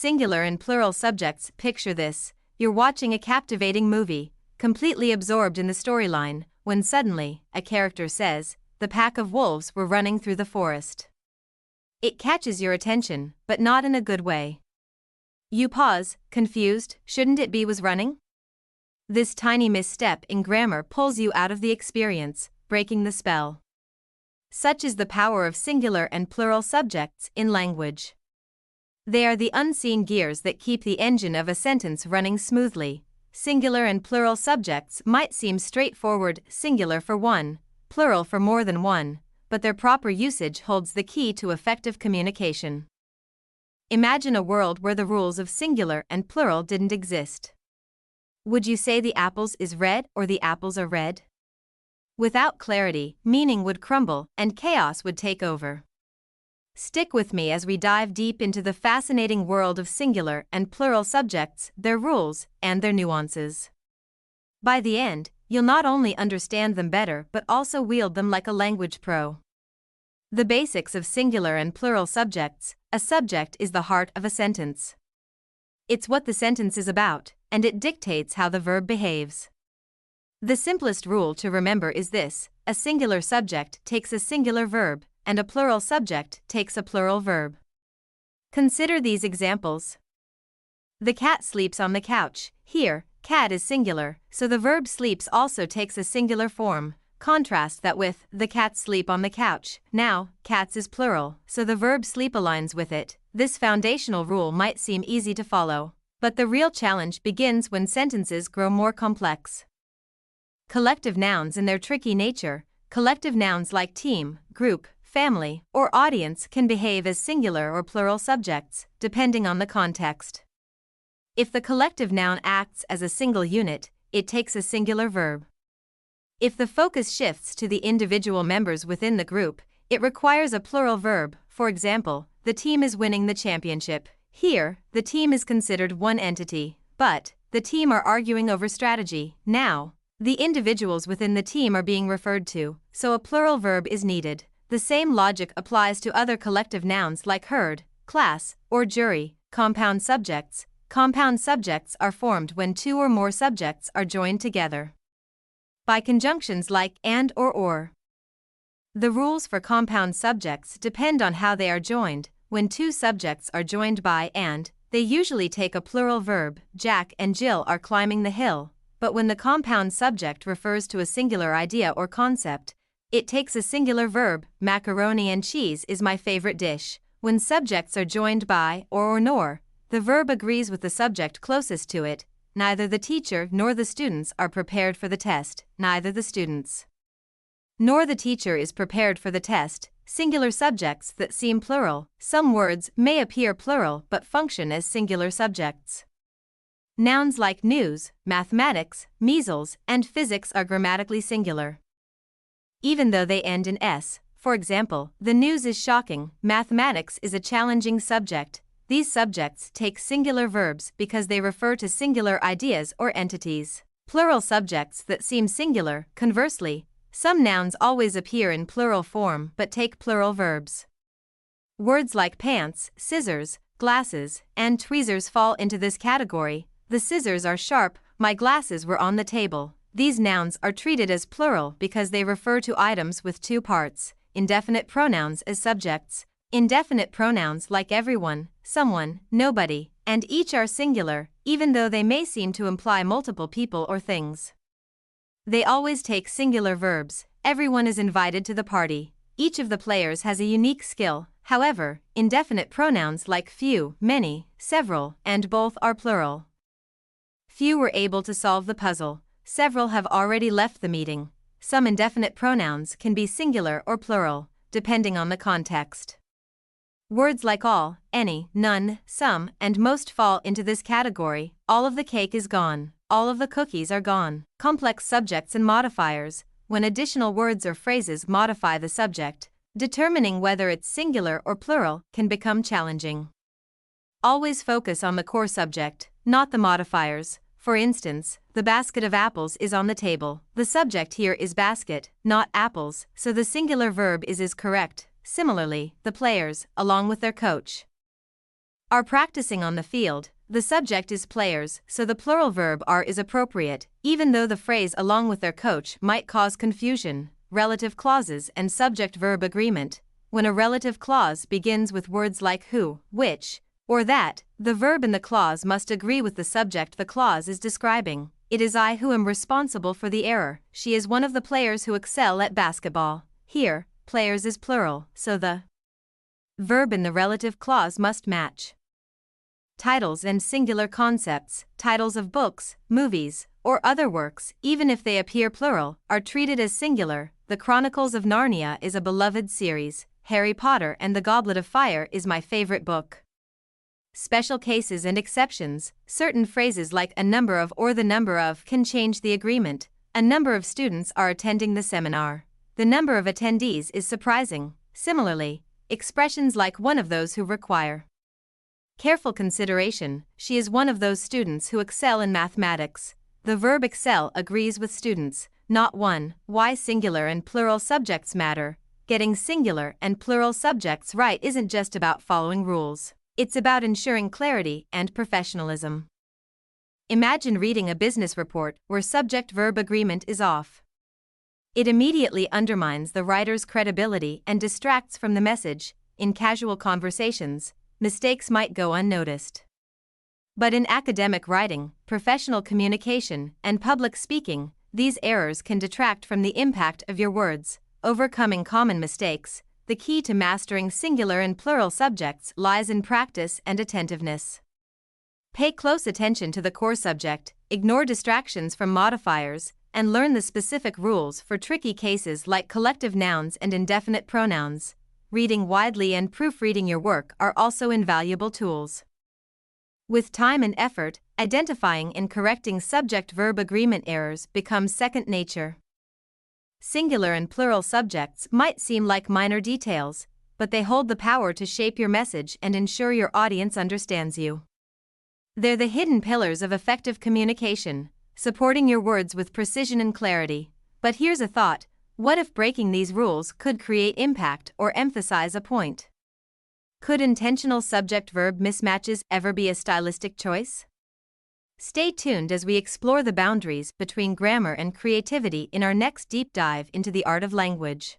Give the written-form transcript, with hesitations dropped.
singular and plural subjects. Picture this: you're watching a captivating movie, completely absorbed in the storyline, when suddenly, a character says, "The pack of wolves were running through the forest." It catches your attention, but not in a good way. You pause, confused. Shouldn't it be "was running"? This tiny misstep in grammar pulls you out of the experience, breaking the spell. Such is the power of singular and plural subjects in language. They are the unseen gears that keep the engine of a sentence running smoothly. Singular and plural subjects might seem straightforward: singular for one, plural for more than one, but their proper usage holds the key to effective communication. Imagine a world where the rules of singular and plural didn't exist. Would you say "the apples is red" or "the apples are red"? Without clarity, meaning would crumble and chaos would take over. Stick with me as we dive deep into the fascinating world of singular and plural subjects, their rules, and their nuances. By the end, you'll not only understand them better but also wield them like a language pro. The basics of singular and plural subjects. A subject is the heart of a sentence. It's what the sentence is about, and it dictates how the verb behaves. The simplest rule to remember is this: a singular subject takes a singular verb, and a plural subject takes a plural verb. Consider these examples. The cat sleeps on the couch. Here, cat is singular, so the verb sleeps also takes a singular form. Contrast that with the cats sleep on the couch. Now, cats is plural, so the verb sleep aligns with it. This foundational rule might seem easy to follow, but the real challenge begins when sentences grow more complex. Collective nouns and their tricky nature. Collective nouns like team, group, family, or audience can behave as singular or plural subjects, depending on the context. If the collective noun acts as a single unit, it takes a singular verb. If the focus shifts to the individual members within the group, it requires a plural verb. For example, the team is winning the championship. Here, the team is considered one entity, but the team are arguing over strategy. Now, the individuals within the team are being referred to, so a plural verb is needed. The same logic applies to other collective nouns like herd, class, or jury. Compound subjects. Compound subjects are formed when two or more subjects are joined together by conjunctions like and or. The rules for compound subjects depend on how they are joined. When two subjects are joined by and, they usually take a plural verb. Jack and Jill are climbing the hill. But when the compound subject refers to a singular idea or concept, it takes a singular verb. Macaroni and cheese is my favorite dish. When subjects are joined by or nor, the verb agrees with the subject closest to it. Neither the teacher nor the students are prepared for the test. Neither the students nor the teacher is prepared for the test. Singular subjects that seem plural. Some words may appear plural but function as singular subjects. Nouns like news, mathematics, measles, and physics are grammatically singular, even though they end in s. For example, the news is shocking. Mathematics is a challenging subject. These subjects take singular verbs because they refer to singular ideas or entities. Plural subjects that seem singular. Conversely, some nouns always appear in plural form but take plural verbs. Words like pants, scissors, glasses, and tweezers fall into this category. The scissors are sharp, my glasses were on the table. These nouns are treated as plural because they refer to items with two parts. Indefinite pronouns as subjects. Indefinite pronouns like everyone, someone, nobody, and each are singular, even though they may seem to imply multiple people or things. They always take singular verbs. Everyone is invited to the party. Each of the players has a unique skill. However, indefinite pronouns like few, many, several, and both are plural. Few were able to solve the puzzle. Several have already left the meeting. Some indefinite pronouns can be singular or plural, depending on the context. Words like all, any, none, some, and most fall into this category. All of the cake is gone. All of the cookies are gone. Complex subjects and modifiers. When additional words or phrases modify the subject, determining whether it's singular or plural can become challenging. Always focus on the core subject, not the modifiers. For instance, the basket of apples is on the table. The subject here is basket, not apples, so the singular verb is correct. Similarly, the players, along with their coach, are practicing on the field. The subject is players, so the plural verb are is appropriate, even though the phrase along with their coach might cause confusion. Relative clauses and subject-verb agreement. When a relative clause begins with words like who, which, or that, the verb in the clause must agree with the subject the clause is describing. It is I who am responsible for the error. She is one of the players who excel at basketball. Here, players is plural, so the verb in the relative clause must match. Titles and singular concepts. Titles of books, movies, or other works, even if they appear plural, are treated as singular. The Chronicles of Narnia is a beloved series. Harry Potter and the Goblet of Fire is my favorite book. Special cases and exceptions. Certain phrases like a number of or the number of can change the agreement. A number of students are attending the seminar. The number of attendees is surprising. Similarly, expressions like one of those who require careful consideration. She is one of those students who excel in mathematics. The verb excel agrees with students, not one. Why singular and plural subjects matter. Getting singular and plural subjects right isn't just about following rules. It's about ensuring clarity and professionalism. Imagine reading a business report where subject-verb agreement is off. It immediately undermines the writer's credibility and distracts from the message. In casual conversations, mistakes might go unnoticed. But in academic writing, professional communication, and public speaking, these errors can detract from the impact of your words. Overcoming common mistakes. The key to mastering singular and plural subjects lies in practice and attentiveness. Pay close attention to the core subject, ignore distractions from modifiers, and learn the specific rules for tricky cases like collective nouns and indefinite pronouns. Reading widely and proofreading your work are also invaluable tools. With time and effort, identifying and correcting subject-verb agreement errors becomes second nature. Singular and plural subjects might seem like minor details, but they hold the power to shape your message and ensure your audience understands you. They're the hidden pillars of effective communication, supporting your words with precision and clarity. But here's a thought: what if breaking these rules could create impact or emphasize a point? Could intentional subject-verb mismatches ever be a stylistic choice? Stay tuned as we explore the boundaries between grammar and creativity in our next deep dive into the art of language.